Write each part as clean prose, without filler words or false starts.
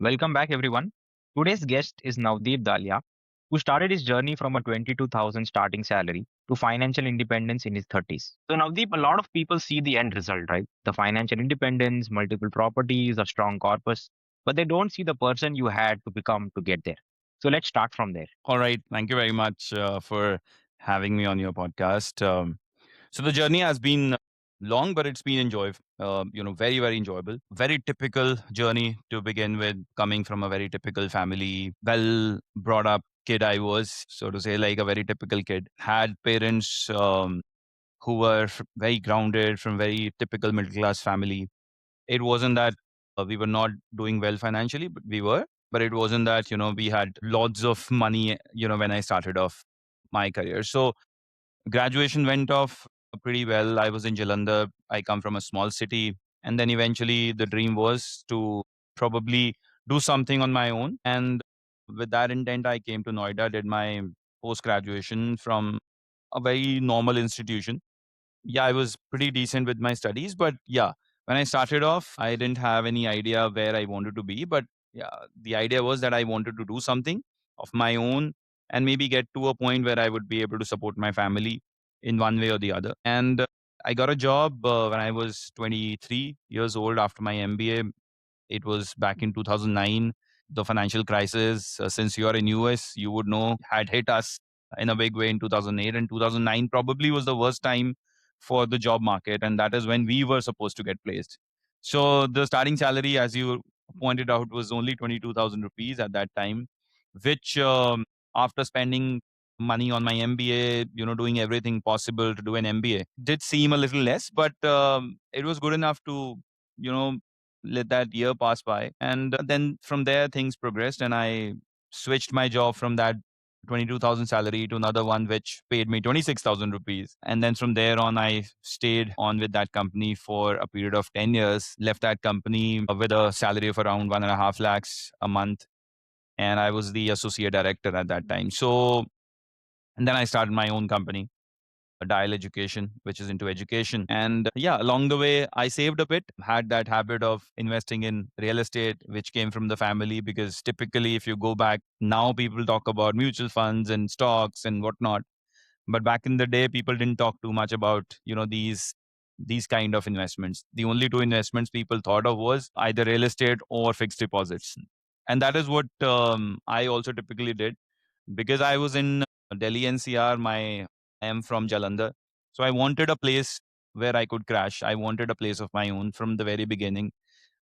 Welcome back, everyone. Today's guest is Navdeep Dalia, who started his journey from a 22,000 starting salary to financial independence in his 30s. So, Navdeep, a lot of people see the end result, right? The financial independence, multiple properties, a strong corpus, but they don't see the person you had to become to get there. So, let's start from there. All right. Thank you very much for having me on your podcast. So the journey has been long, but it's been very, very enjoyable. Very typical journey to begin with, coming from a very typical family, well brought up kid I was, so to say, like a very typical kid. Had parents who were very grounded from very typical middle class family. It wasn't that we were not doing well financially, but we were. But it wasn't that we had lots of money. When I started off my career, so graduation went off pretty well. I was in Jalandhar. I come from a small city, and then eventually the dream was to probably do something on my own. And with that intent, I came to Noida, did my post graduation from a very normal institution. Yeah, I was pretty decent with my studies, but yeah, when I started off, I didn't have any idea where I wanted to be. But yeah, the idea was that I wanted to do something of my own and maybe get to a point where I would be able to support my family in one way or the other. And I got a job when I was 23 years old after my MBA. It was back in 2009. The financial crisis, since you are in US, you would know, had hit us in a big way in 2008, and 2009 probably was the worst time for the job market, and that is when we were supposed to get placed. So the starting salary, as you pointed out, was only 22,000 rupees at that time, which after spending money on my MBA, doing everything possible to do an MBA, did seem a little less, but it was good enough to you know let that year pass by. And then from there, things progressed, and I switched my job from that 22,000 salary to another one which paid me 26,000 rupees. And then from there on, I stayed on with that company for a period of 10 years, left that company with a salary of around 1.5 lakhs a month. And I was the associate director at that time. So, and then I started my own company, Dial Education, which is into education. And yeah, along the way, I saved a bit, had that habit of investing in real estate, which came from the family. Because typically, if you go back now, people talk about mutual funds and stocks and whatnot. But back in the day, people didn't talk too much about, these kind of investments. The only two investments people thought of was either real estate or fixed deposits. And that is what I also typically did, because I was in Delhi NCR. I am from Jalandhar, so I wanted a place where I could crash. I wanted a place of my own from the very beginning,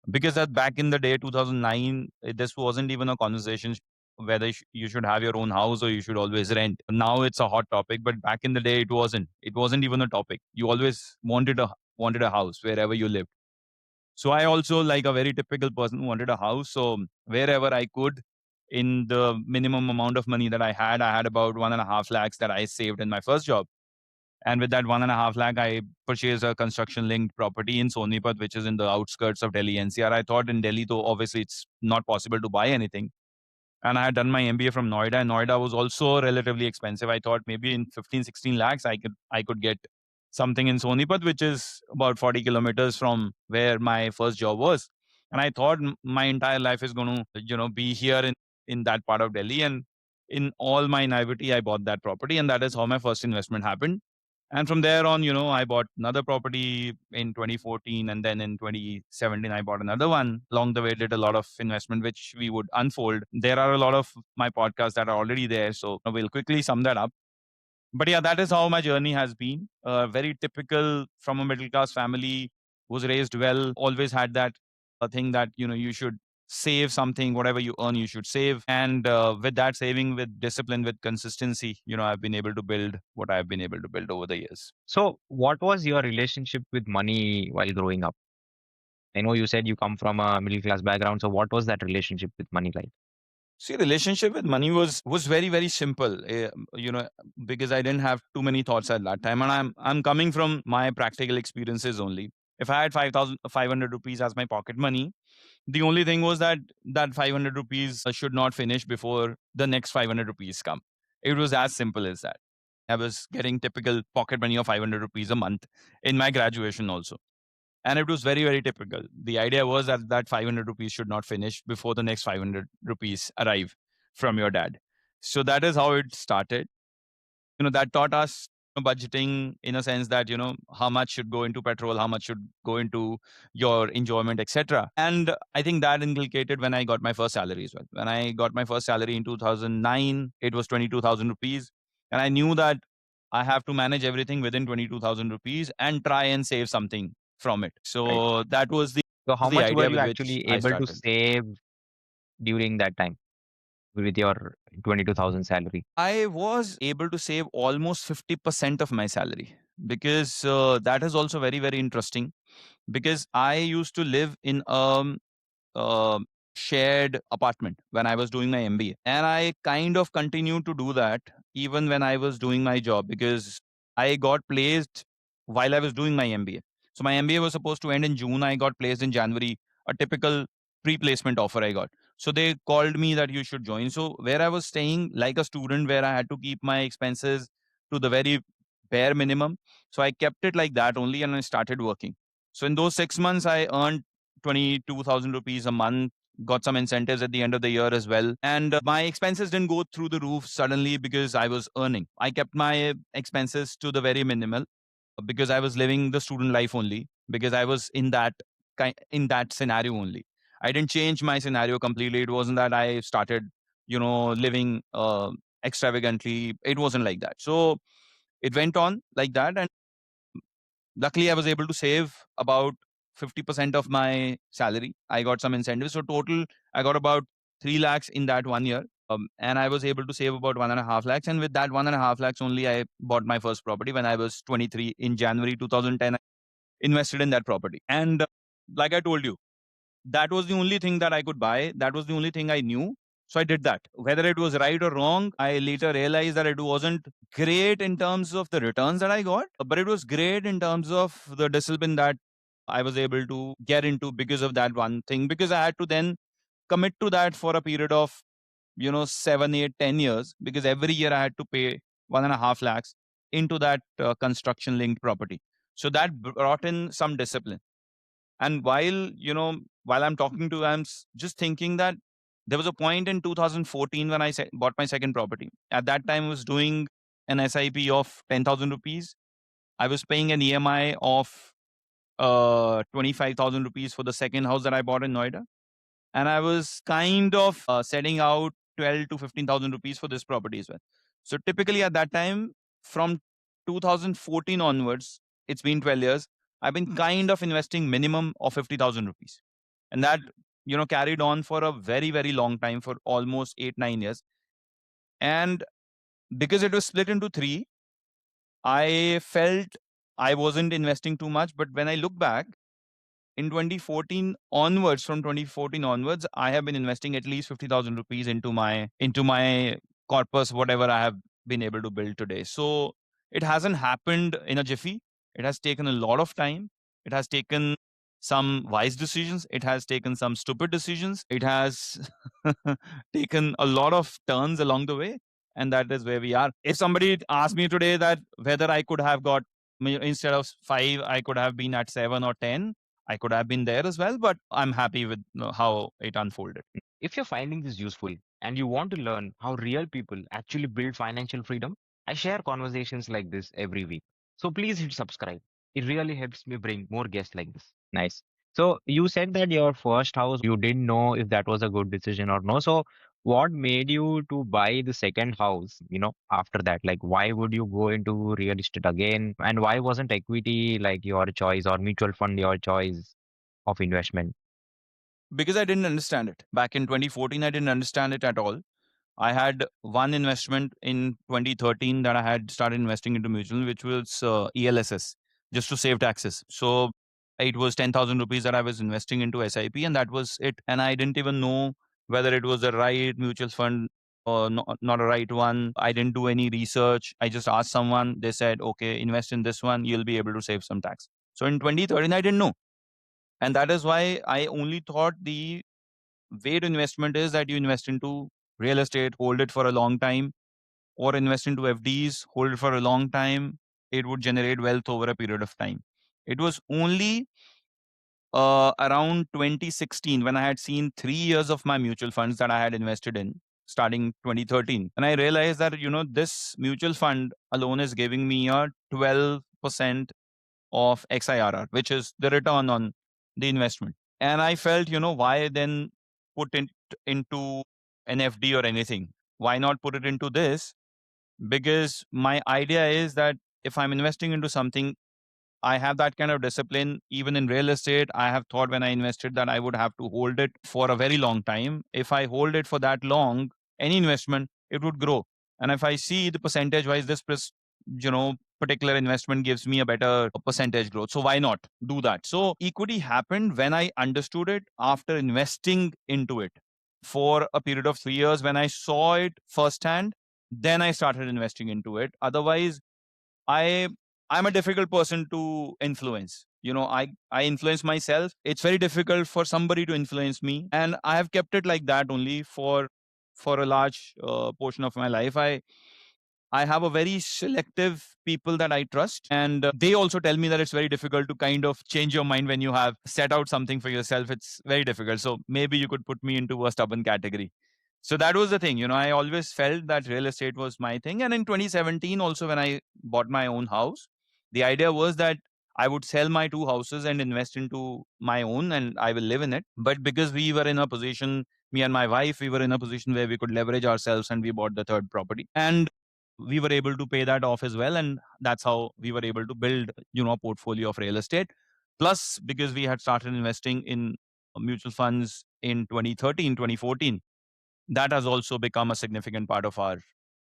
because that back in the day, 2009, this wasn't even a conversation whether you should have your own house or you should always rent. Now it's a hot topic, but back in the day, it wasn't. It wasn't even a topic. You always wanted a house wherever you lived. So I also, like a very typical person, wanted a house. So wherever I could, in the minimum amount of money that I had about 1.5 lakhs that I saved in my first job. And with that 1.5 lakh, I purchased a construction linked property in Sonipat, which is in the outskirts of Delhi NCR. I thought in Delhi, though, obviously it's not possible to buy anything. And I had done my MBA from Noida, and Noida was also relatively expensive. I thought maybe in 15, 16 lakhs, I could get something in Sonipat, which is about 40 kilometers from where my first job was. And I thought my entire life is going to, be here in that part of Delhi. And in all my naivety, I bought that property, and that is how my first investment happened. And from there on, I bought another property in 2014, and then in 2017, I bought another one. Along the way, did a lot of investment, which we would unfold. There are a lot of my podcasts that are already there, so we'll quickly sum that up. But yeah, that is how my journey has been. Very typical from a middle class family, was raised well, always had that thing that, you should save something, whatever you earn, you should save. And with that saving, with discipline, with consistency, I've been able to build what I've been able to build over the years. So, what was your relationship with money while growing up? I know you said you come from a middle class background. So, what was that relationship with money like? See, relationship with money was very, very simple. Because I didn't have too many thoughts at that time, and I'm coming from my practical experiences only. If I had 5,500 rupees as my pocket money, the only thing was that 500 rupees should not finish before the next 500 rupees come. It was as simple as that. I was getting typical pocket money of 500 rupees a month in my graduation also. And it was very, very typical. The idea was that that 500 rupees should not finish before the next 500 rupees arrive from your dad. So that is how it started. That taught us budgeting, in a sense that how much should go into petrol, how much should go into your enjoyment, etc. And I think that inculcated when I got my first salary as well. When I got my first salary in 2009, it was 22,000 rupees, and I knew that I have to manage everything within 22,000 rupees and try and save something from it. Right. So that was So how the much were idea you with which actually I able to started. save during that time with your 22,000 salary? I was able to save almost 50% of my salary, because that is also very, very interesting, because I used to live in uh, shared apartment when I was doing my MBA. And I kind of continued to do that even when I was doing my job, because I got placed while I was doing my MBA. So my MBA was supposed to end in June. I got placed in January, a typical pre placement offer I got. So they called me that you should join. So where I was staying like a student, where I had to keep my expenses to the very bare minimum. So I kept it like that only, and I started working. So in those 6 months, I earned 22,000 rupees a month, got some incentives at the end of the year as well. And my expenses didn't go through the roof suddenly because I was earning. I kept my expenses to the very minimal, because I was living the student life only, because I was in that scenario only. I didn't change my scenario completely. It wasn't that I started, living extravagantly. It wasn't like that. So it went on like that, and luckily I was able to save about 50% of my salary. I got some incentives. So total, I got about 3 lakhs in that 1 year. And I was able to save about 1.5 lakhs. And with that 1.5 lakhs only, I bought my first property when I was 23 in January 2010. I invested in that property. And like I told you, that was the only thing that I could buy. That was the only thing I knew. So I did that. Whether it was right or wrong, I later realized that it wasn't great in terms of the returns that I got, but it was great in terms of the discipline that I was able to get into because of that one thing. Because I had to then commit to that for a period of, 7, 8, 10 years, because every year I had to pay 1.5 lakhs into that construction linked property. So that brought in some discipline. And while I'm talking to you, just thinking that there was a point in 2014 when I bought my second property. At that time, I was doing an SIP of 10,000 rupees. I was paying an EMI of 25,000 rupees for the second house that I bought in Noida. And I was kind of setting out 12 to 15,000 rupees for this property as well. So typically at that time, from 2014 onwards, it's been 12 years, I've been kind of investing minimum of 50,000 rupees. And that, carried on for a very, very long time, for almost 8, 9 years. And because it was split into three, I felt I wasn't investing too much. But when I look back, in 2014 onwards, from 2014 onwards, I have been investing at least 50,000 rupees into my corpus, whatever I have been able to build today. So it hasn't happened in a jiffy. It has taken a lot of time. It has taken some wise decisions. It has taken some stupid decisions. It has taken a lot of turns along the way. And that is where we are. If somebody asked me today that whether I could have got, instead of 5, I could have been at 7 or 10, I could have been there as well, but I'm happy with how it unfolded. If you're finding this useful and you want to learn how real people actually build financial freedom, I share conversations like this every week. So please hit subscribe. It really helps me bring more guests like this. Nice. So you said that your first house, you didn't know if that was a good decision or no. So what made you to buy the second house, after that? Like, why would you go into real estate again? And why wasn't equity like your choice or mutual fund your choice of investment? Because I didn't understand it. Back in 2014, I didn't understand it at all. I had one investment in 2013 that I had started investing into mutual, which was ELSS, just to save taxes. So it was 10,000 rupees that I was investing into SIP, and that was it. And I didn't even know whether it was the right mutual fund or not a right one. I didn't do any research. I just asked someone. They said, okay, invest in this one. You'll be able to save some tax. So in 2013, I didn't know. And that is why I only thought the way to investment is that you invest into real estate, hold it for a long time, or invest into FDs, hold it for a long time. It would generate wealth over a period of time. It was only around 2016, when I had seen 3 years of my mutual funds that I had invested in starting 2013. And I realized that, this mutual fund alone is giving me a 12% of XIRR, which is the return on the investment. And I felt, why then put it into an FD or anything? Why not put it into this? Because my idea is that if I'm investing into something, I have that kind of discipline. Even in real estate, I have thought when I invested that I would have to hold it for a very long time. If I hold it for that long, any investment, it would grow. And if I see the percentage wise, particular investment gives me a better percentage growth. So why not do that? So equity happened when I understood it after investing into it for a period of 3 years. When I saw it firsthand, then I started investing into it. Otherwise, I I'm a difficult person to influence. I influence myself. It's very difficult for somebody to influence me, and I have kept it like that only for a large portion of my life. I have a very selective people that I trust, and they also tell me that it's very difficult to kind of change your mind when you have set out something for yourself. It's very difficult. So maybe you could put me into a stubborn category. So that was the thing. I always felt that real estate was my thing. And in 2017, also, when I bought my own house, the idea was that I would sell my two houses and invest into my own and I will live in it. But because we were in a position, me and my wife, we were in a position where we could leverage ourselves and we bought the third property. And we were able to pay that off as well, and that's how we were able to build a portfolio of real estate. Plus, because we had started investing in mutual funds in 2013, 2014, that has also become a significant part of our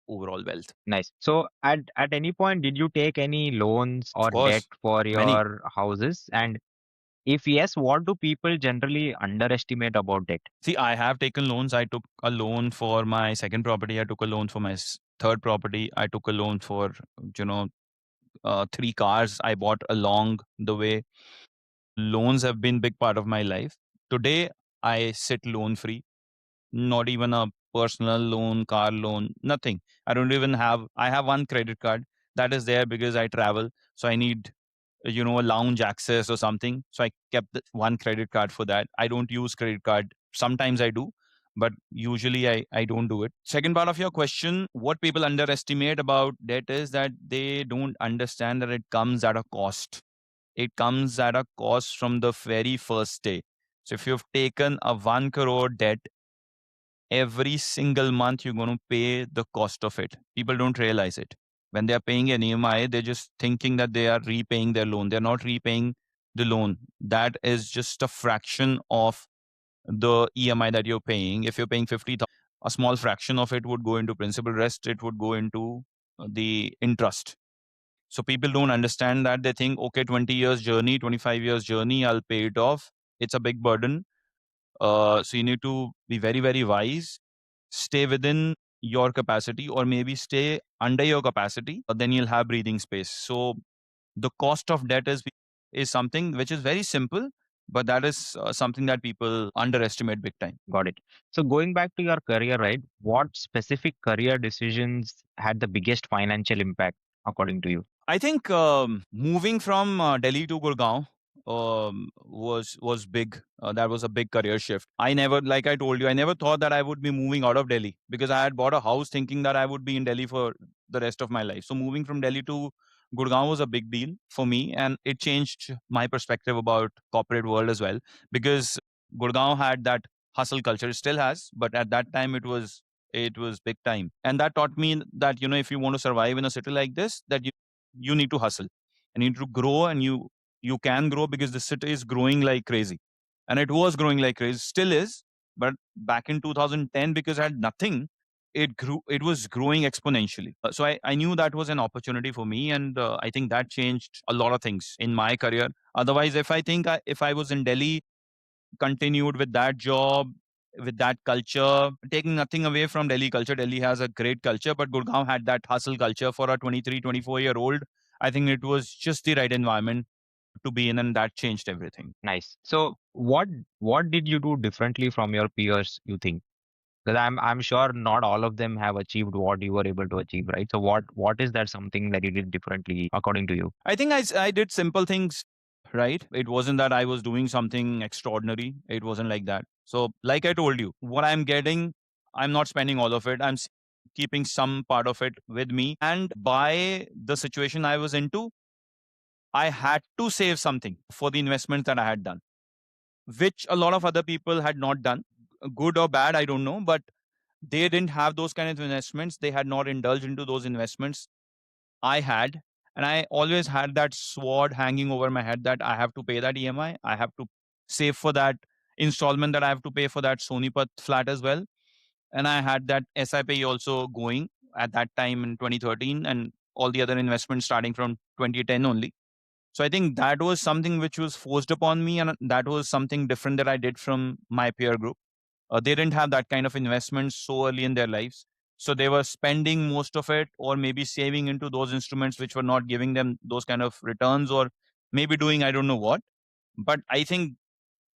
overall wealth. Nice. So at any point, did you take any loans Of or debt course, for many. your houses? And if yes, what do people generally underestimate about debt? See, I have taken loans. I took a loan for my second property. I took a loan for my third property. I took a loan for you know three cars I bought along the way. Loans have been big part of my life. Today, I sit loan free. Not even a personal loan, car loan, nothing. I don't even have. I have one credit card that is there because I travel, so I need a lounge access or something. So I kept one credit card for that. I don't use credit card. Sometimes I do, but usually I don't do it. Second part of your question, what people underestimate about debt is that they don't understand that it comes at a cost. It comes at a cost from the very first day. So if you've taken a 1 crore debt, every single month you're going to pay the cost of it. People don't realize it. When they are paying an EMI, they're just thinking that they are repaying their loan. They're not repaying the loan. That is just a fraction of the EMI that you're paying. If you're paying 50,000, a small fraction of it would go into principal, rest it would go into the interest. So people don't understand that. They think, okay, 20 years journey, 25 years journey, I'll pay it off. It's a big burden. So you need to be very, very wise, stay within your capacity or maybe stay under your capacity, then you'll have breathing space. So the cost of debt is something which is very simple, but that is something that people underestimate big time. Got it. So going back to your career, right? What specific career decisions had the biggest financial impact according to you? I think moving from Delhi to Gurgaon was big. That was a big career shift. I never, like I told you, I never thought that I would be moving out of Delhi because I had bought a house thinking that I would be in Delhi for the rest of my life. So moving from Delhi to Gurgaon was a big deal for me, and it changed my perspective about corporate world as well, because Gurgaon had that hustle culture. It still has, but at that time it was big time, and that taught me that if you want to survive in a city like this, that you need to hustle and you need to grow, and you can grow because the city is growing like crazy, and it was growing like crazy, still is. But back in 2010, because I had nothing, it was growing exponentially. So I knew that was an opportunity for me, and I think that changed a lot of things in my career. Otherwise, if I was in Delhi, continued with that job, with that culture, taking nothing away from Delhi culture. Delhi has a great culture, but Gurgaon had that hustle culture for a 23, 24-year-old. I think it was just the right environment to be in, and that changed everything. Nice. So what did you do differently from your peers, you think? Because I'm sure not all of them have achieved what you were able to achieve, right? So what is that something that you did differently according to you? I think I did simple things right? It wasn't that I was doing something extraordinary. It wasn't like that. So, like I told you, what I'm getting, I'm not spending all of it. Keeping some part of it with me. And by the situation I was into, I had to save something for the investments that I had done, which a lot of other people had not done. Good or bad, I don't know, but they didn't have those kind of investments. They had not indulged into those investments. I had, and I always had that sword hanging over my head that I have to pay that EMI. I have to save for that installment that I have to pay for that Sonipat flat as well. And I had that SIP also going at that time in 2013, and all the other investments starting from 2010 only. So I think that was something which was forced upon me, and that was something different that I did from my peer group. They didn't have that kind of investments so early in their lives. So they were spending most of it, or maybe saving into those instruments which were not giving them those kind of returns, or maybe doing I don't know what. But I think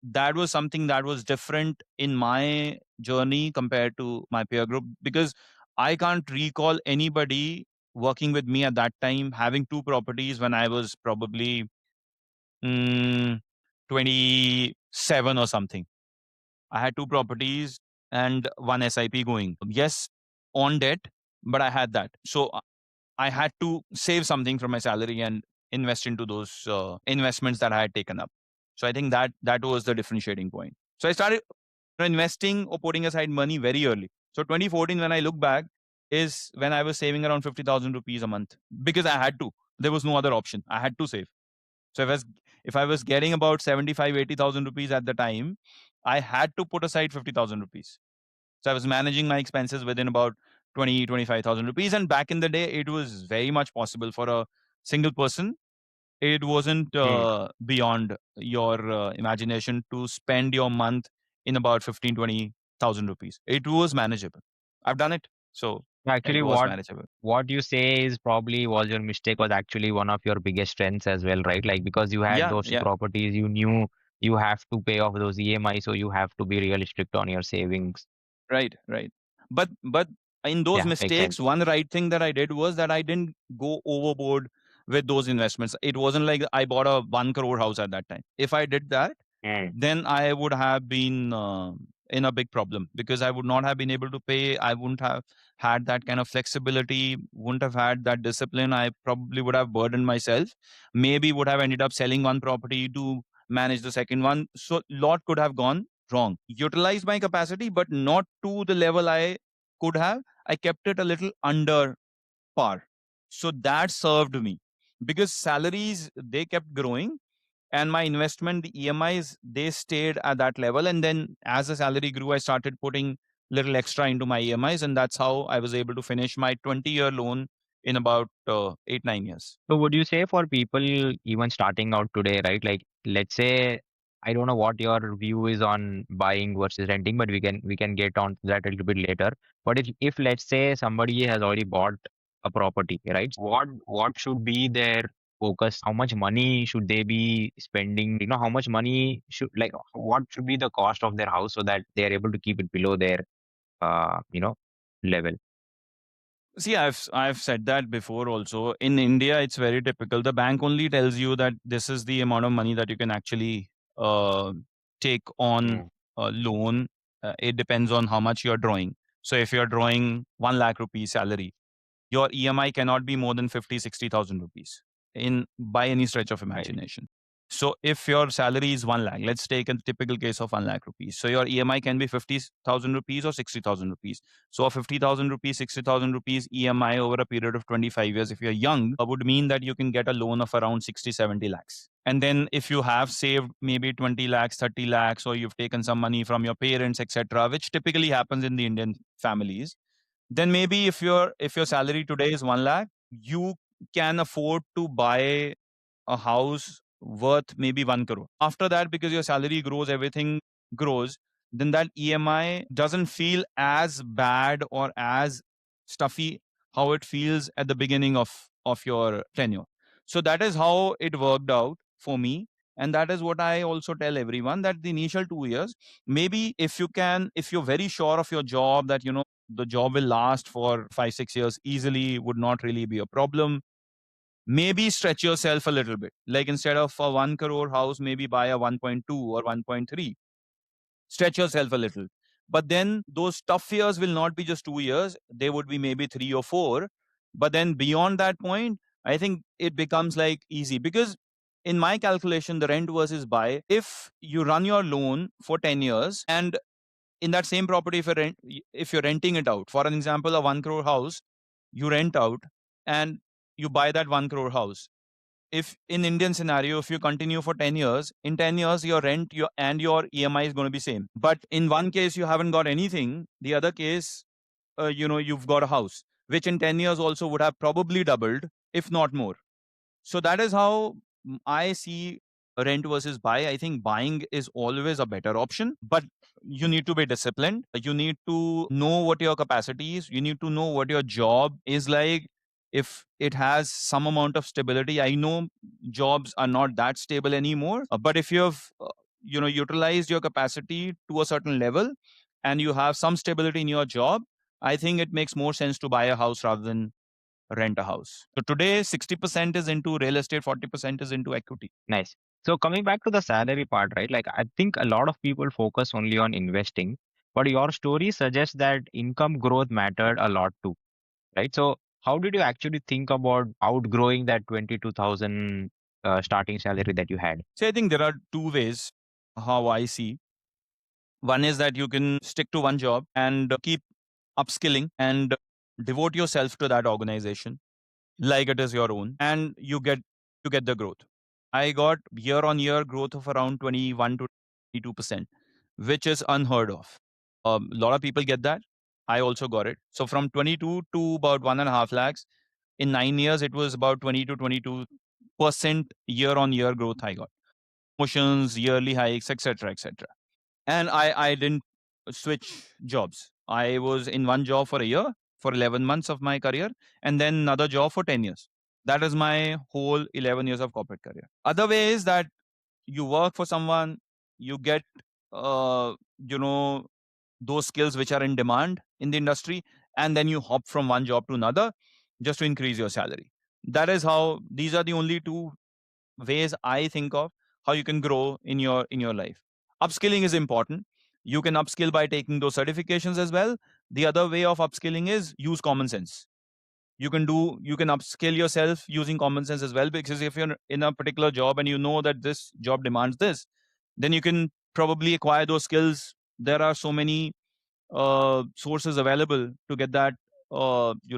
that was something that was different in my journey compared to my peer group, because I can't recall anybody working with me at that time having two properties when I was probably mm, 27 or something. I had two properties and one SIP going. Yes, on debt, but I had that. So I had to save something from my salary and invest into those investments that I had taken up. So I think that was the differentiating point. So I started investing or putting aside money very early. So 2014, when I look back, is when I was saving around 50,000 rupees a month, because I had to. There was no other option. I had to save. So if I was getting about 75, 80,000 rupees at the time, I had to put aside 50,000 rupees. So I was managing my expenses within about 20, 25,000 rupees. And back in the day, it was very much possible for a single person. It wasn't Hmm. beyond your imagination to spend your month in about 15, 20,000 rupees. It was manageable. I've done it. So it Actually, was manageable. what you say is probably was your mistake was actually one of your biggest strengths as well, right? Like because you had Yeah, those two yeah. properties, you knew you have to pay off those EMI, so you have to be really strict on your savings. Right, right. But in those Yeah, makes mistakes, sense. one right thing that I did was that I didn't go overboard with those investments. It wasn't like I bought a 1 crore house at that time. If I did that, Mm. then I would have been in a big problem, because I would not have been able to pay. I wouldn't have had that kind of flexibility, wouldn't have had that discipline. I probably would have burdened myself. Maybe would have ended up selling one property to manage the second one. So lot could have gone wrong. Utilized my capacity, but not to the level I could have. I kept it a little under par. So that served me, because salaries, they kept growing, and my investment, the EMIs, they stayed at that level. And then as the salary grew, I started putting little extra into my EMIs, and that's how I was able to finish my 20-year loan in about 8, 9 years. So would you say for people even starting out today, right? Like let's say I don't know what your view is on buying versus renting, but we can get on to that a little bit later. But if let's say somebody has already bought a property, right? What should be their focus? How much money should they be spending? You know, how much money should like what should be the cost of their house so that they are able to keep it below their level? See, I've said that before also. In India, it's very typical. The bank only tells you that this is the amount of money that you can actually uh, take on Mm. a loan. It depends on how much you're drawing. So if you're drawing 1 lakh rupees salary, your EMI cannot be more than 50, 60,000 rupees in by any stretch of Right. imagination. So if your salary is 1 lakh, let's take a typical case of 1 lakh rupees. So your EMI can be 50,000 rupees or 60,000 rupees. So a 50,000 rupees, 60,000 rupees EMI over a period of 25 years, if you're young, would mean that you can get a loan of around 60, 70 lakhs. And then if you have saved maybe 20 lakhs, 30 lakhs, or you've taken some money from your parents, etc., which typically happens in the Indian families, then maybe if your salary today is 1 lakh, you can afford to buy a house worth maybe 1 crore. After that, because your salary grows, everything grows, then that EMI doesn't feel as bad or as stuffy how it feels at the beginning of your tenure. So that is how it worked out for me. And that is what I also tell everyone, that the initial 2 years, maybe if you're very sure of your job, that the job will last for 5, 6 years easily, would not really be a problem. maybe stretch yourself a little bit. Like instead of a 1 crore house, maybe buy a 1.2 or 1.3. Stretch yourself a little. But then those tough years will not be just 2 years, they would be maybe 3 or 4. But then beyond that point, I think it becomes like easy because in my calculation, the rent versus buy, if you run your loan for 10 years and in that same property, if you're renting it out, for an example, a 1 crore house, you rent out and you buy that 1 crore house. If in Indian scenario, if you continue for 10 years, in 10 years, your rent and your EMI is going to be same. But in one case, you haven't got anything. The other case, you've got a house, which in 10 years also would have probably doubled, if not more. So that is how I see rent versus buy. I think buying is always a better option, but you need to be disciplined. You need to know what your capacity is. You need to know what your job is like. If it has some amount of stability, I know jobs are not that stable anymore. But if you've utilized your capacity to a certain level and you have some stability in your job, I think it makes more sense to buy a house rather than rent a house. So today, 60% is into real estate, 40% is into equity. Nice. So coming back to the salary part, right? Like I think a lot of people focus only on investing, but your story suggests that income growth mattered a lot too, right? So how did you actually think about outgrowing that 22,000 starting salary that you had? So I think there are two ways how I see. One is that you can stick to one job and keep upskilling and devote yourself to that organization like it is your own, and you get the growth. I got year on year growth of around 21 to 22%, which is unheard of. A lot of people get that. I also got it. So from 22 to about 1.5 lakhs in 9 years, it was about 20 to 22% year on year growth I got. Promotions, yearly hikes, etc., etc. And I didn't switch jobs. I was in one job for a year, for 11 months of my career, and then another job for 10 years. That is my whole 11 years of corporate career. Other way is that you work for someone, you get uh, you know those skills which are in demand in the industry, and then you hop from one job to another just to increase your salary. That is how, these are the only two ways I think of how you can grow in your life. Upskilling is important. You can upskill by taking those certifications as well. The other way of upskilling is use common sense. You can upskill yourself using common sense as well, because if you're in a particular job and you know that this job demands this, then you can probably acquire those skills. There are so many sources available to get that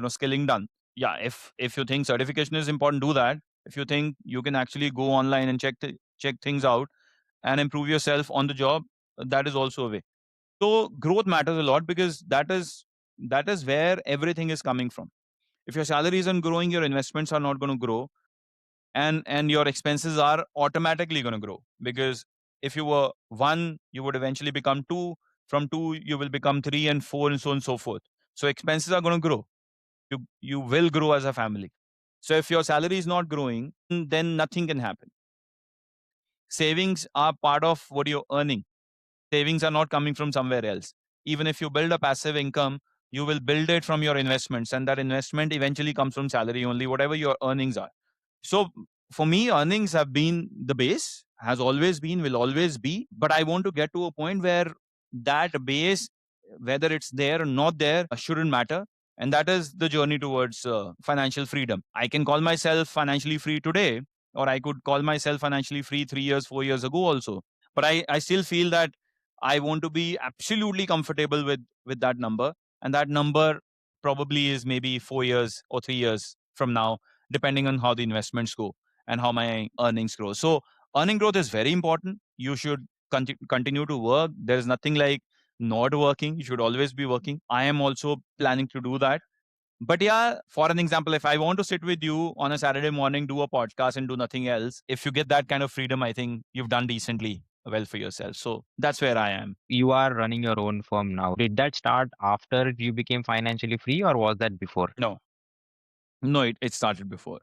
skilling done. Yeah, if you think certification is important, do that. If you think you can actually go online and check things out and improve yourself on the job, that is also a way. So growth matters a lot, because that is where everything is coming from. If your salary isn't growing, your investments are not going to grow, and your expenses are automatically going to grow, because if you were one, you would eventually become two. From two, you will become three and four, and so on and so forth. So expenses are going to grow. You will grow as a family. So if your salary is not growing, then nothing can happen. Savings are part of what you're earning. Savings are not coming from somewhere else. Even if you build a passive income, you will build it from your investments, and that investment eventually comes from salary only, whatever your earnings are. So for me, earnings have been the base, has always been, will always be. But I want to get to a point where that base, whether it's there or not there, shouldn't matter. And that is the journey towards financial freedom. I can call myself financially free today, or I could call myself financially free 3 years, 4 years ago also. But I still feel that I want to be absolutely comfortable with that number. And that number probably is maybe 4 years or 3 years from now, depending on how the investments go and how my earnings grow. So earning growth is very important. You should continue to work. There's nothing like not working. You should always be working. I am also planning to do that. But yeah, for an example, if I want to sit with you on a Saturday morning, do a podcast and do nothing else, if you get that kind of freedom, I think you've done decently well for yourself. So that's where I am. You are running your own firm now. Did that start after you became financially free, or was that before? No, no, it started before.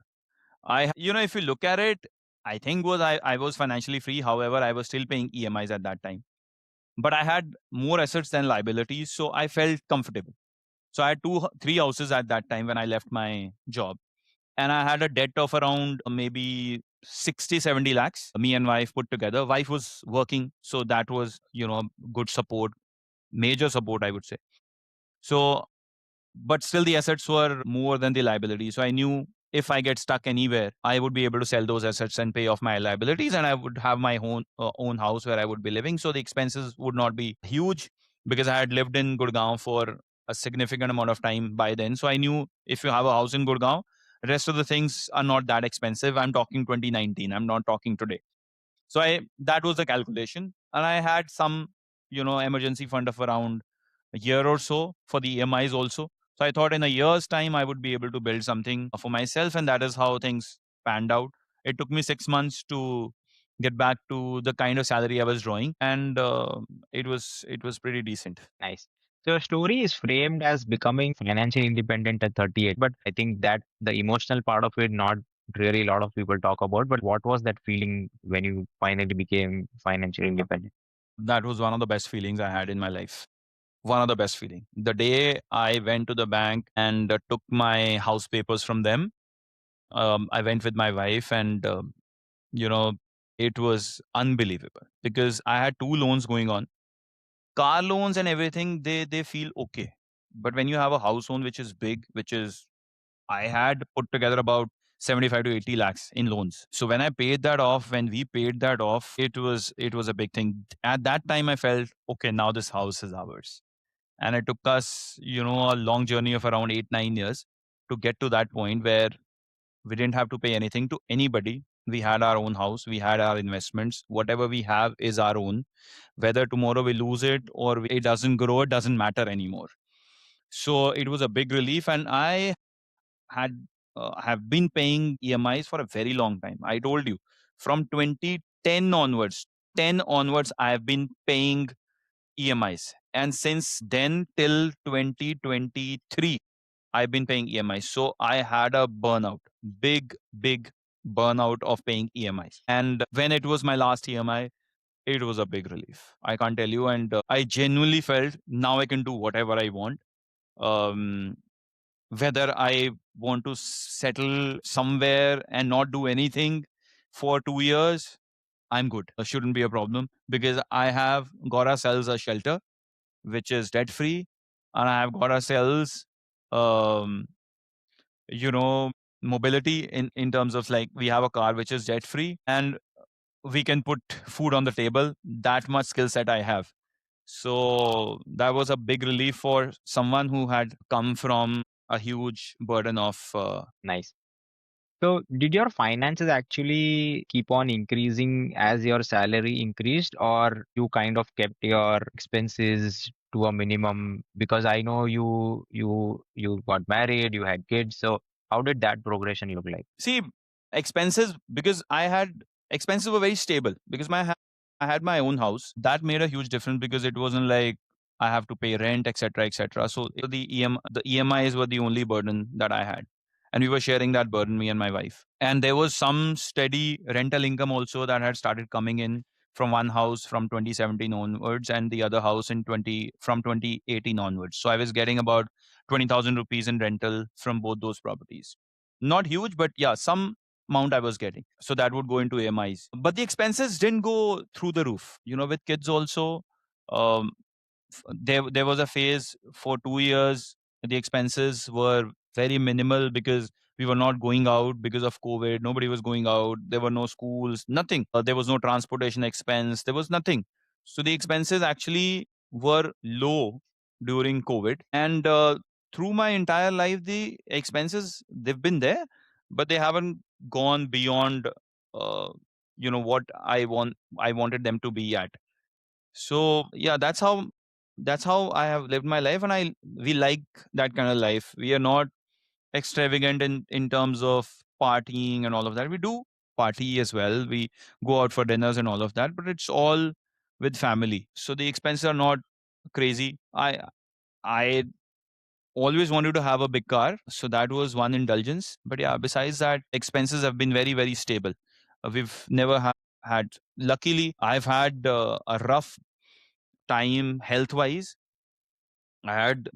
If you look at it, I think I was financially free. However, I was still paying EMIs at that time. But I had more assets than liabilities, so I felt comfortable. So I had three houses at that time when I left my job. and I had a debt of around maybe 60, 70 lakhs, me and wife put together. Wife was working, so that was, good support, major support, I would say. So, but still the assets were more than the liability. So I knew if I get stuck anywhere, I would be able to sell those assets and pay off my liabilities, and I would have my own house where I would be living. So the expenses would not be huge because I had lived in Gurgaon for a significant amount of time by then. So I knew if you have a house in Gurgaon, rest of the things are not that expensive. I'm talking 2019. I'm not talking today. So I that was the calculation, and I had some emergency fund of around a year or so for the EMIs also. So I thought in a year's time I would be able to build something for myself, and that is how things panned out. It took me 6 months to get back to the kind of salary I was drawing, and it was pretty decent. Nice. So your story is framed as becoming financially independent at 38, but I think that the emotional part of it, not really a lot of people talk about. But what was that feeling when you finally became financially independent? That was one of the best feelings I had in my life. One of the best feeling. The day I went to the bank and took my house papers from them, I went with my wife, and you know, it was unbelievable because I had two loans going on. Car loans and everything, they feel okay, but when you have a house loan which is big, which is I had put together about 75 to 80 lakhs in loans. So when I paid that off, when we paid that off, it was a big thing. At that time, I felt okay. Now this house is ours, and it took us, a long journey of around 8 9 years to get to that point where we didn't have to pay anything to anybody. We had our own house, we had our investments. Whatever we have is our own. Whether tomorrow we lose it or it doesn't grow, it doesn't matter anymore. So it was a big relief, and I had have been paying EMIs for a very long time. I told you, from 2010 onwards, 10 onwards, I have been paying EMIs, and since then till 2023, I've been paying EMIs. So I had a burnout, big burnout of paying EMIs. And when it was my last EMI, it was a big relief. I can't tell you. And I genuinely felt now I can do whatever I want. Um, Whether I want to settle somewhere and not do anything for 2 years, I'm good. Shouldn't be a problem because I have got ourselves a shelter which is debt free, and I have got ourselves um, you know mobility in terms of, like, we have a car which is debt free, and we can put food on the table. That much skill set I have. So that was a big relief for someone who had come from a huge burden of Nice. So did your finances actually keep on increasing as your salary increased, or you kind of kept your expenses to a minimum? Because I know you got married, you had kids. So how did that progression look like? see expenses, because I had expenses were very stable because I had my own house. That made a huge difference because it wasn't like I have to pay rent, etc., etc. So the EMIs were the only burden that I had, and we were sharing that burden, me and my wife. And there was some steady rental income also that had started coming in from one house from 2017 onwards, and the other house in 2018 onwards. So I was getting about 20,000 rupees in rental from both those properties. Not huge, but yeah, some amount I was getting. So that would go into AMIs. But the expenses didn't go through the roof. With kids also, um, there was a phase for 2 years. The expenses were very minimal because we were not going out because of COVID. Nobody was going out. There were no schools, nothing. There was no transportation expense. There was nothing. So the expenses actually were low during COVID. And through my entire life, the expenses, they've been there, but they haven't gone beyond, uh, what I wanted them to be at. So yeah, that's how I have lived my life, and we like that kind of life. We are not extravagant in terms of partying and all of that. We do party as well. We go out for dinners and all of that, but it's all with family. So the expenses are not crazy. I always wanted to have a big car, so that was one indulgence. But yeah, besides that, expenses have been very, very stable. We've never had. Luckily, I've had a rough time health wise. I had,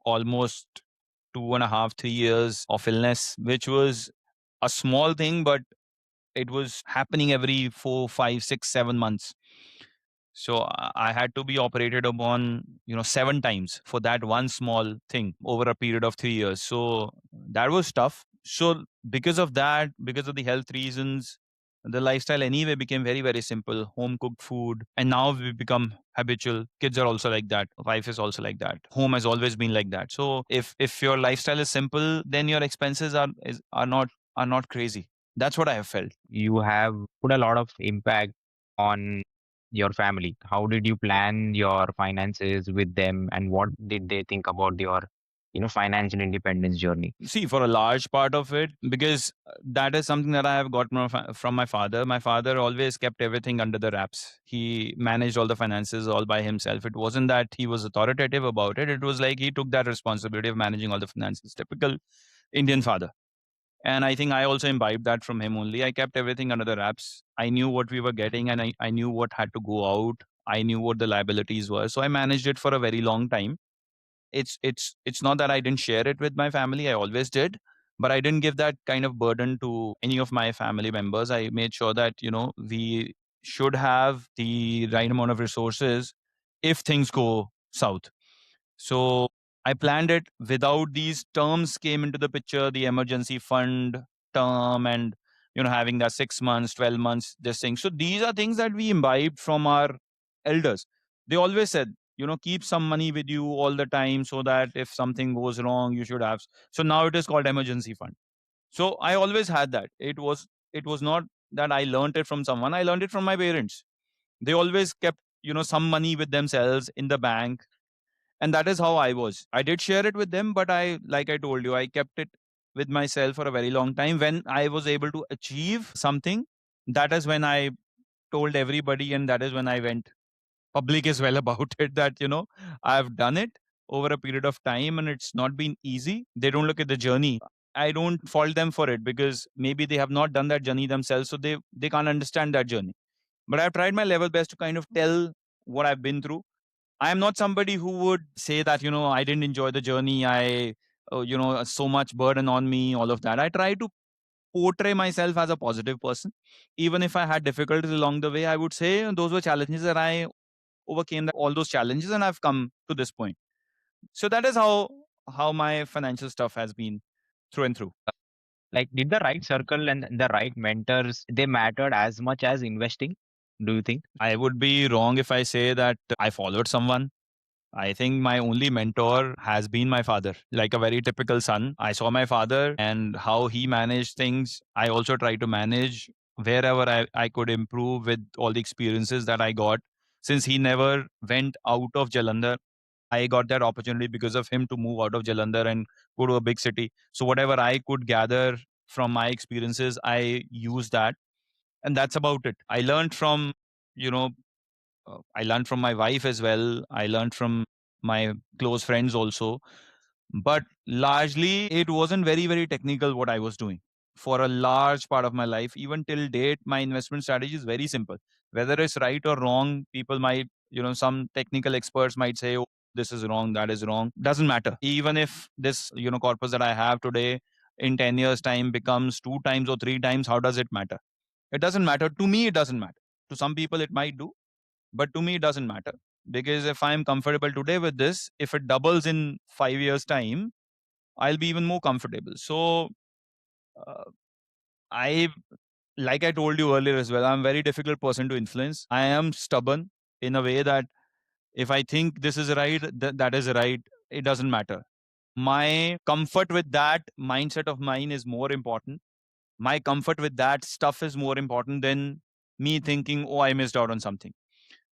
almost 2.5, 3 years of illness, which was a small thing, but it was happening every 4, 5, 6, 7 months. So I had to be operated upon, 7 times for that one small thing over a period of 3 years. So that was tough. So because of that, because of the health reasons, the lifestyle anyway became very, very simple. Home cooked food. And now we've become habitual. Kids are also like that. Wife is also like that. Home has always been like that. So if your lifestyle is simple, then your expenses are not crazy. That's what I have felt. You have put a lot of impact on your family. How did you plan your finances with them, and what did they think about your, financial independence journey? See, for a large part of it, because that is something that I have got from my father. My father always kept everything under the wraps. He managed all the finances all by himself. It wasn't that he was authoritative about it. It was like he took that responsibility of managing all the finances. Typical Indian father. And I think I also imbibed that from him only. I kept everything under the wraps. I knew what we were getting, and I knew what had to go out. I knew what the liabilities were. So I managed it for a very long time. It's not that I didn't share it with my family. I always did, but I didn't give that kind of burden to any of my family members. I made sure that we should have the right amount of resources if things go south. So I planned it without these terms came into the picture, the emergency fund term, and having that 6 months, 12 months, this thing. So these are things that we imbibed from our elders. They always said, keep some money with you all the time so that if something goes wrong, you should have. So now it is called emergency fund. So I always had that. It was not that I learned it from someone. I learned it from my parents. They always kept, some money with themselves in the bank, and that is how I was. I did share it with them, but like I told you, I kept it with myself for a very long time. When I was able to achieve something, that is when I told everybody, and that is when I went public as well about it, that I've done it over a period of time, and it's not been easy. They don't look at the journey. I don't fault them for it, because maybe they have not done that journey themselves, so they can't understand that journey. But I've tried my level best to kind of tell what I've been through. I am not somebody who would say that, I didn't enjoy the journey. So much burden on me, all of that. I try to portray myself as a positive person. Even if I had difficulties along the way, I would say those were challenges, and I overcame all those challenges, and I've come to this point. So that is how my financial stuff has been through and through. Like, did the right circle and the right mentors, they mattered as much as investing? Do you think? I would be wrong if I say that I followed someone. I think my only mentor has been my father. Like a very typical son, I saw my father and how he managed things. I also try to manage wherever I could improve with all the experiences that I got. Since he never went out of Jalandhar, I got that opportunity because of him to move out of Jalandhar and go to a big city. So whatever I could gather from my experiences, I used that. And that's about it. You know, I learned from my wife as well. I learned from my close friends also. But largely, it wasn't very, very technical what I was doing. For a large part of my life, even till date, my investment strategy is very simple. Whether it's right or wrong, people might, some technical experts might say, oh, this is wrong, that is wrong. Doesn't matter. Even if this, corpus that I have today in 10 years' time becomes 2 times or 3 times, how does it matter? It doesn't matter. To me, it doesn't matter. To some people, it might do, but to me, it doesn't matter, because if I'm comfortable today with this, if it doubles in 5 years' time, I'll be even more comfortable. So, uh, I, like I told you earlier as well, I'm a very difficult person to influence. I am stubborn in a way that if I think this is right, that is right. It doesn't matter. My comfort with that mindset of mine is more important. My comfort with that stuff is more important than me thinking, oh, I missed out on something.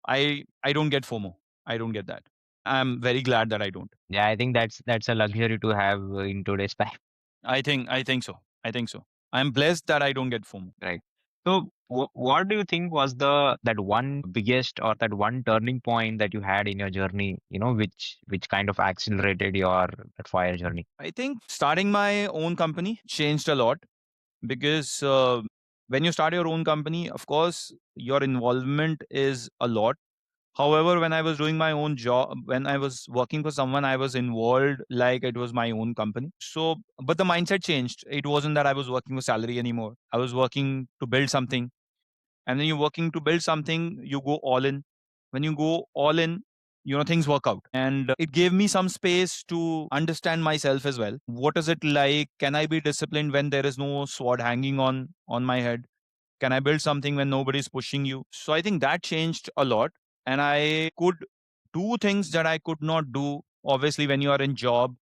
I don't get FOMO. I don't get that. I'm very glad that I don't. Yeah, I think that's a luxury to have in today's time, I think so. I think so. I'm blessed that I don't get FOMO. right? So, what do you think was that one biggest or that one turning point that you had in your journey? Which kind of accelerated your that fire journey? I think starting my own company changed a lot, because when you start your own company, of course, your involvement is a lot. However, when I was doing my own job, when I was working for someone, I was involved like it was my own company. So, but the mindset changed. It wasn't that I was working for salary anymore. I was working to build something. And then you're working to build something, you go all in. When you go all in, things work out. And it gave me some space to understand myself as well. What is it like? Can I be disciplined when there is no sword hanging on my head? Can I build something when nobody's pushing you? So I think that changed a lot. And I could do things that I could not do. Obviously, when you are in job,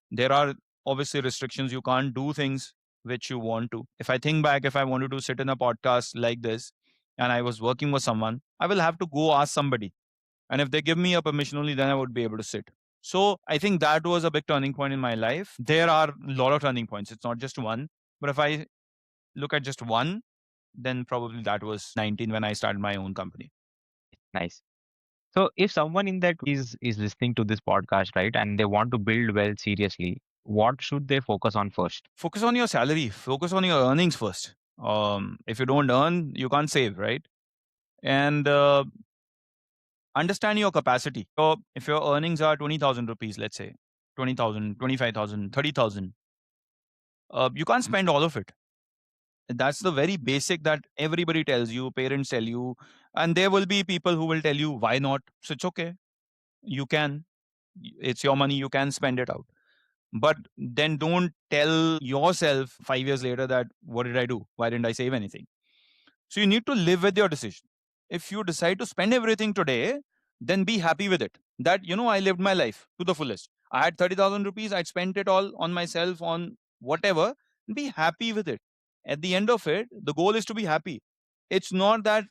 there are obviously restrictions. You can't do things which you want to. If I think back, if I wanted to sit in a podcast like this and I was working with someone, I will have to go ask somebody. And if they give me a permission only, then I would be able to sit. So I think that was a big turning point in my life. There are a lot of turning points. It's not just one. But if I look at just one, then probably that was 19 when I started my own company. Nice. So if someone in that is listening to this podcast, right, and they want to build wealth seriously, what should they focus on first? Focus on your salary, focus on your earnings first. If you don't earn, you can't save, right? And understand your capacity. So if your earnings are 20,000 rupees, let's say 20,000, 25,000, 30,000, you can't spend all of it. That's the very basic that everybody tells you, parents tell you, and there will be people who will tell you why not. So it's okay. You can. It's your money. You can spend it out. But then don't tell yourself 5 years later that what did I do? Why didn't I save anything? So you need to live with your decision. If you decide to spend everything today, then be happy with it. That, I lived my life to the fullest. I had 30,000 rupees. I'd spent it all on myself, on whatever. Be happy with it. At the end of it, the goal is to be happy. It's not that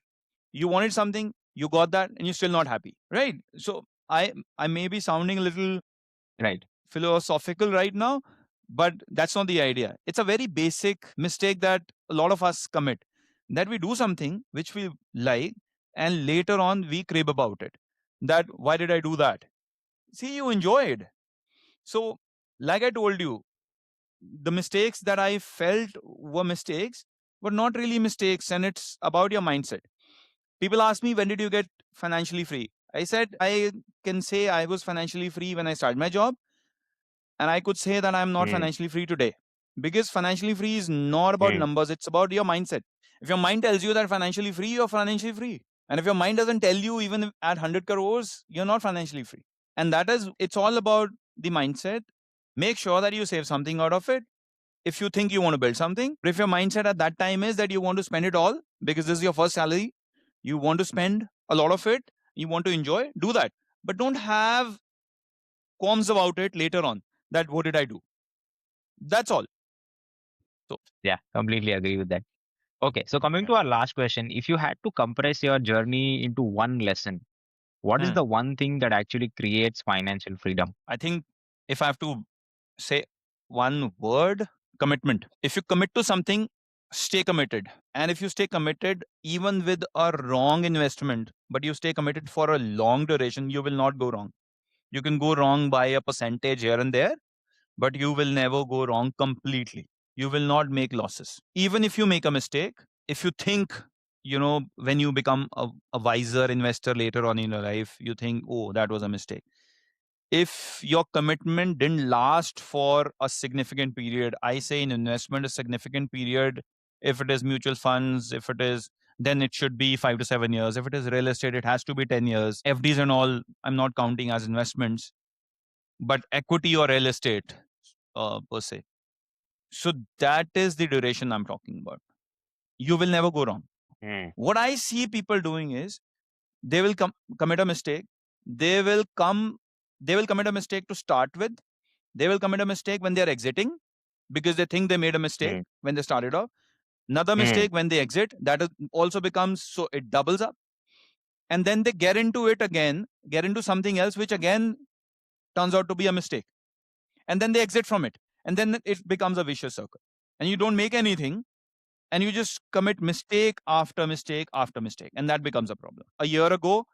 you wanted something, you got that, and you're still not happy. Right? So I may be sounding a little Right. philosophical right now, but that's not the idea. It's a very basic mistake that a lot of us commit, that we do something which we like and later on we crib about it. That why did I do that? See, you enjoyed. So, like I told you, the mistakes that I felt were mistakes were not really mistakes, and it's about your mindset. People ask me, when did you get financially free? I said, I can say I was financially free when I started my job. And I could say that I'm not Mm, financially free today, because financially free is not about mm, numbers. It's about your mindset. If your mind tells you that financially free, you're financially free. And if your mind doesn't tell you, even at 100 crores, you're not financially free. And it's all about the mindset. Make sure that you save something out of it. If you think you want to build something, but if your mindset at that time is that you want to spend it all because this is your first salary, you want to spend a lot of it, you want to enjoy, do that. But don't have qualms about it later on, that what did I do? That's all. So, yeah, completely agree with that. Okay, so coming to our last question, if you had to compress your journey into one lesson, what is hmm, the one thing that actually creates financial freedom? I think if I have to say one word, commitment. If you commit to something, stay committed. And if you stay committed, even with a wrong investment, but you stay committed for a long duration, you will not go wrong. You can go wrong by a percentage here and there, but you will never go wrong completely. You will not make losses. Even if you make a mistake, if you think, when you become a wiser investor later on in your life, you think, oh, that was a mistake. If your commitment didn't last for a significant period, I say in investment, a significant period, if it is mutual funds, if it is, then it should be 5 to 7 years. If it is real estate, it has to be 10 years. FDs and all, I'm not counting as investments, but equity or real estate per se. So that is the duration I'm talking about. You will never go wrong. Mm, What I see people doing is they will commit a mistake. They will commit a mistake to start with. They will commit a mistake when they're exiting because they think they made a mistake mm, when they started off. Another mm, mistake when they exit, also becomes, so it doubles up. And then they get into it again, get into something else, which again turns out to be a mistake. And then they exit from it. And then it becomes a vicious circle. And you don't make anything, and you just commit mistake after mistake after mistake, and that becomes a problem. A year ago,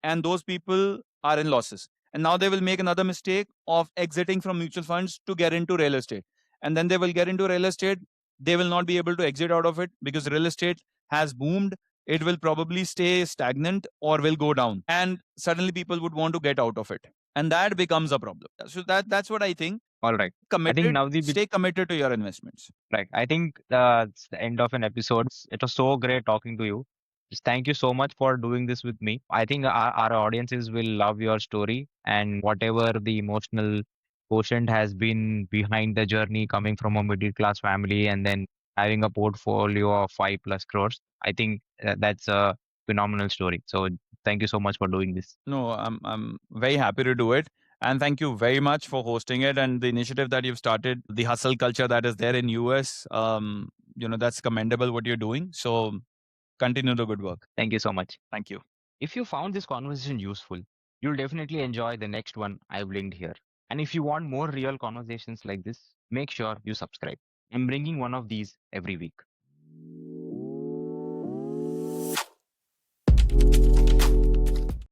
and those people are in losses, and now they will make another mistake of exiting from mutual funds to get into real estate, and then they will get into real estate. They will not be able to exit out of it because real estate has boomed, it will probably stay stagnant or will go down. And suddenly people would want to get out of it. And that becomes a problem. So that's what I think. All right. I think Committed, Navdeep, stay committed to your investments. right. I think it's the end of an episode. It was so great talking to you. Just thank you so much for doing this with me. I think our audiences will love your story and whatever the emotional quotient has been behind the journey coming from a middle class family and then having a portfolio of 5+ crores. I think that's a phenomenal story. So thank you so much for doing this. No, I'm very happy to do it. And thank you very much for hosting it and the initiative that you've started, the hustle culture that is there in US. That's commendable what you're doing. So continue the good work. Thank you so much. Thank you. If you found this conversation useful, you'll definitely enjoy the next one I've linked here. And if you want more real conversations like this, make sure you subscribe. I'm bringing one of these every week.